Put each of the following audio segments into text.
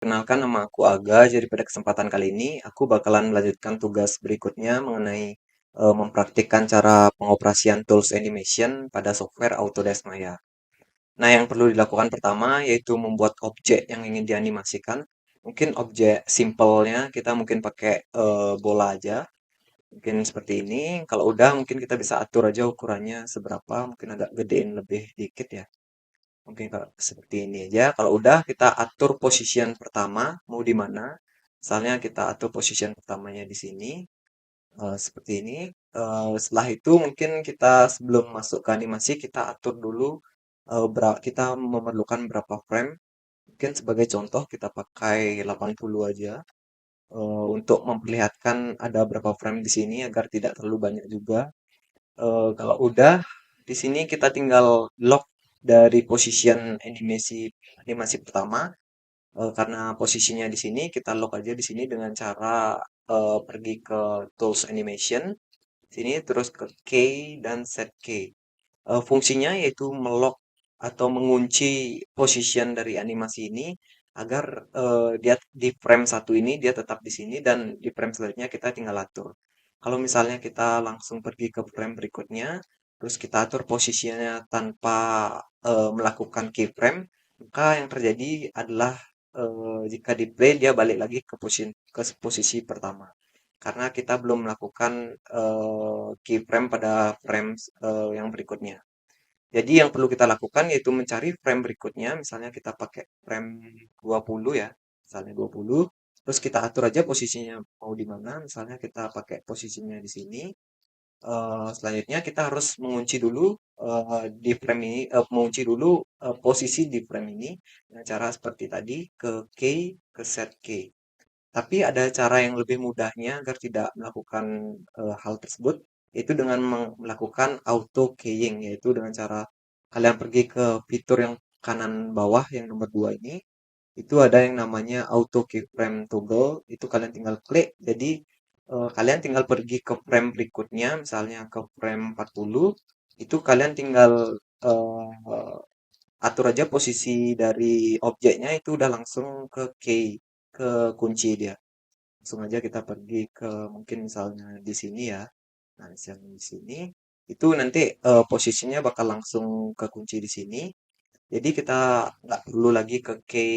Kenalkan nama aku Aga, jadi pada kesempatan kali ini aku bakalan melanjutkan tugas berikutnya mengenai mempraktikkan cara pengoperasian tools animation pada software Autodesk Maya. Nah, yang perlu dilakukan pertama yaitu membuat objek yang ingin dianimasikan. Mungkin objek simpelnya kita mungkin pakai bola aja, mungkin seperti ini. Kalau udah mungkin kita bisa atur aja ukurannya seberapa, mungkin agak gedein lebih dikit ya. Oke, kalau seperti ini aja. Kalau udah kita atur position pertama mau di mana. Misalnya kita atur position pertamanya di sini seperti ini. Setelah itu mungkin kita sebelum masuk ke animasi kita atur dulu kita memerlukan berapa frame. Mungkin sebagai contoh kita pakai 80 aja untuk memperlihatkan ada berapa frame di sini agar tidak terlalu banyak juga. Kalau udah di sini kita tinggal lock dari position animasi animasi pertama. Karena posisinya di sini kita lock aja di sini dengan cara pergi ke tools animation sini terus ke key dan set key. Fungsinya yaitu melock atau mengunci position dari animasi ini agar dia di frame satu ini dia tetap di sini dan di frame selanjutnya kita tinggal atur. Kalau misalnya kita langsung pergi ke frame berikutnya, terus kita atur posisinya tanpa melakukan keyframe, maka yang terjadi adalah jika di play dia balik lagi ke posisi pertama karena kita belum melakukan keyframe pada frame yang berikutnya. Jadi yang perlu kita lakukan yaitu mencari frame berikutnya, misalnya kita pakai frame 20 ya, misalnya 20, terus kita atur aja posisinya mau di mana, misalnya kita pakai posisinya di sini. Selanjutnya kita harus mengunci dulu di frame ini, mengunci dulu posisi di frame ini dengan cara seperti tadi ke key, ke set key. Tapi ada cara yang lebih mudahnya agar tidak melakukan hal tersebut, yaitu dengan melakukan auto keying, yaitu dengan cara kalian pergi ke fitur yang kanan bawah yang nomor 2 ini, itu ada yang namanya auto keyframe toggle, itu kalian tinggal klik, jadi kalian tinggal pergi ke frame berikutnya, misalnya ke frame 40, itu kalian tinggal eh, atur aja posisi dari objeknya itu udah langsung ke key, ke kunci dia. Langsung aja kita pergi ke mungkin misalnya di sini ya. Nah, misalnya di sini itu nanti posisinya bakal langsung ke kunci di sini. Jadi kita nggak perlu lagi ke key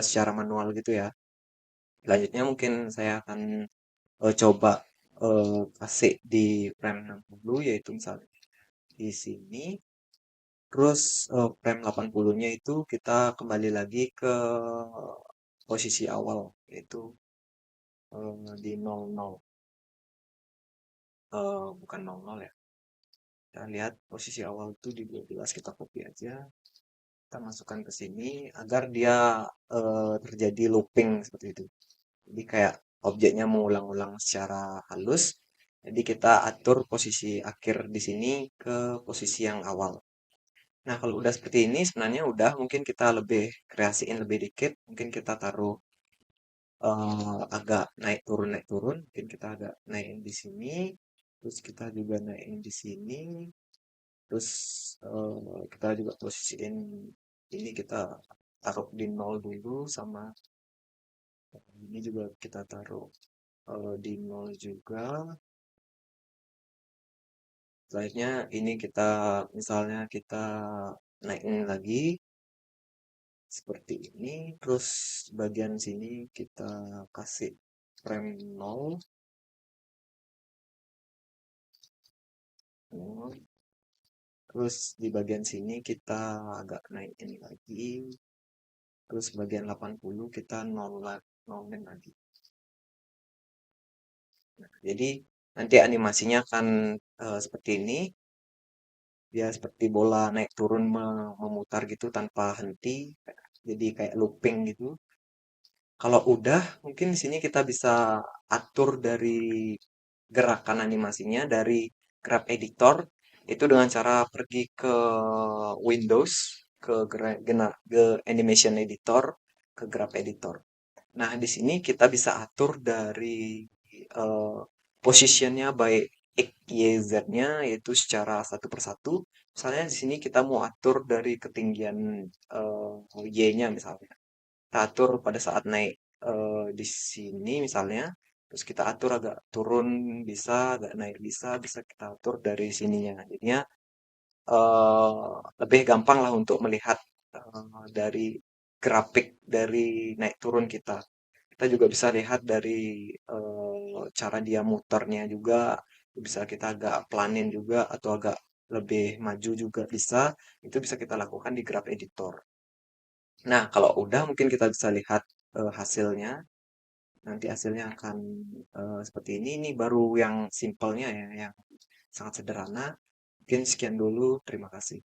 secara manual gitu ya. Selanjutnya mungkin saya akan coba kasih di frame 60 yaitu misalnya di sini. Terus frame 80-nya itu kita kembali lagi ke posisi awal yaitu di 00. Bukan 00 ya. Kita lihat posisi awal itu di 12 kita copy aja. Kita masukkan ke sini agar dia terjadi looping seperti itu. Jadi kayak objeknya mengulang-ulang secara halus. Jadi kita atur posisi akhir di sini ke posisi yang awal. Nah, kalau udah seperti ini sebenarnya udah mungkin kita lebih kreasiin lebih dikit. Mungkin kita taruh agak naik turun. Mungkin kita agak naikin di sini. Terus kita juga naikin di sini. Terus kita juga posisiin ini kita taruh di nol dulu sama ini juga kita taruh di nol juga. Selanjutnya ini kita misalnya kita naikin lagi seperti ini. Terus bagian sini kita kasih frame nol. Nol. Terus di bagian sini kita agak naikin lagi. Terus bagian 80 kita nolin lagi. Jadi nanti animasinya akan seperti ini. Dia seperti bola naik turun memutar gitu tanpa henti. Jadi kayak looping gitu. Kalau udah, mungkin di sini kita bisa atur dari gerakan animasinya dari Grab Editor itu dengan cara pergi ke Windows, ke Animation Editor, ke Grab Editor. Nah, di sini kita bisa atur dari eh, positionnya baik X, Y, Z-nya yaitu secara satu persatu. Misalnya di sini kita mau atur dari ketinggian Y-nya misalnya. kita atur pada saat naik di sini misalnya, terus kita atur agak turun bisa, agak naik bisa, bisa kita atur dari sininya. Jadinya lebih gampang lah untuk melihat dari grafik dari naik turun kita. Kita juga bisa lihat dari cara dia muternya juga, bisa kita agak pelanin juga atau agak lebih maju juga bisa. Itu bisa kita lakukan di Graph Editor. Nah, kalau udah mungkin kita bisa lihat hasilnya. Nanti hasilnya akan seperti ini. Ini baru yang simpelnya ya, yang sangat sederhana. Mungkin sekian dulu. Terima kasih.